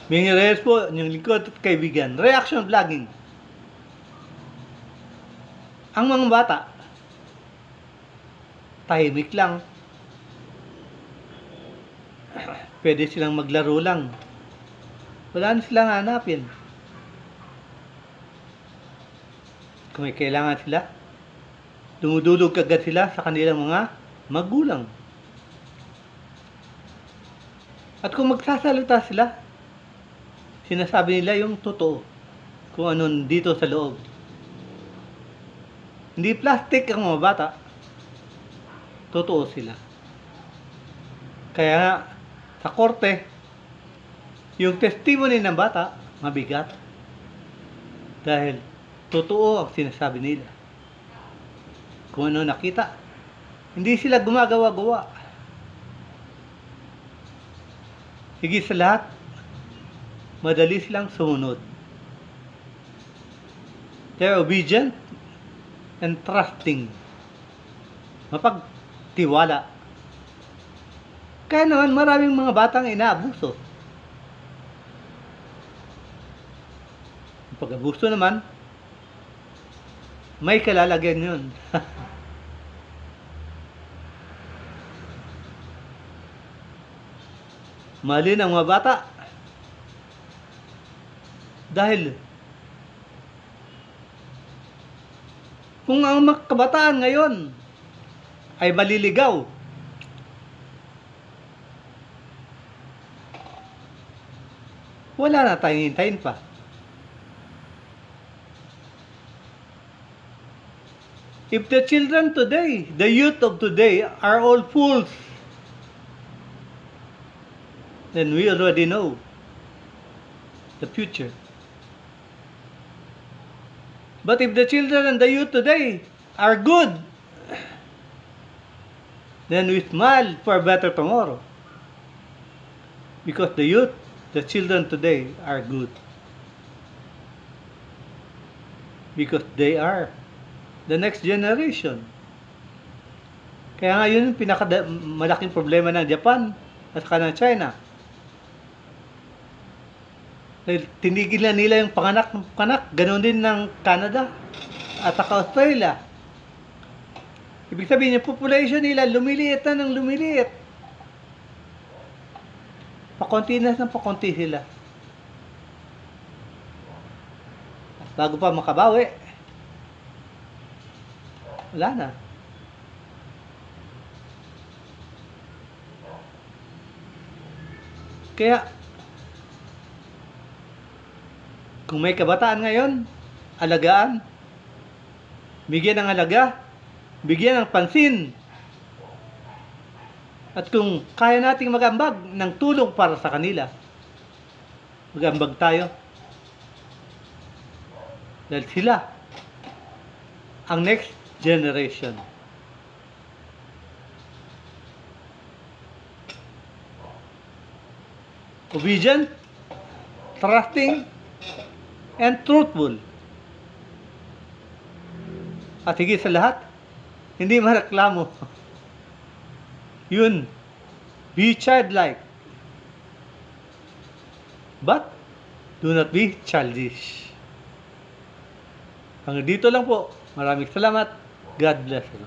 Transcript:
Bing Reyes po, yung lingkod at kaibigan. Reaction vlogging. Ang mga bata, tahimik lang. Pwede silang maglaro lang. Wala na silang hanapin. Kung may kailangan sila, dumudulog agad sila sa kanilang mga magulang. At kung magsasalita sila, sinasabi nila yung totoo kung ano dito sa loob. Hindi plastic ang mga bata. Totoo sila. Kaya nga, sa korte, yung testimony ng bata, mabigat. Dahil totoo ang sinasabi nila. Kung ano nakita, hindi sila gumagawa-gawa. Higit sa lahat, madali silang sumunod. They're obedient and trusting. Mapagtiwala. Kaya naman maraming mga batang inaabuso. Pag-abuso naman, may kalalagyan yun. Mali ng mga bata. Dahil kung ang mga kabataan ngayon ay maliligaw, wala na tayong hintayin pa. If the children today, the youth of today are all fools, then we already know the future. But if the children and the youth today are good, then we smile for a better tomorrow. Because the youth, the children today are good. Because they are the next generation. Kaya nga yun yung malaking problema ng Japan at saka ng China. Tinigil na nila yung panganak, ganoon din ng Canada at saka Australia. Ibig sabihin yung population nila lumiliit na ng lumiliit. Pakunti na ng pakunti sila. At bago pa makabawi, wala na. Kaya kung may kabataan ngayon, alagaan, bigyan ng alaga, bigyan ng pansin. At kung kaya nating mag-ambag ng tulong para sa kanila, mag-ambag tayo. Dahil sila ang next generation. Obedient, trusting, and truthful. At higit sa lahat, hindi mareklamo. Yun, be childlike. But, do not be childish. Hanggang dito lang po. Maraming salamat. God bless you.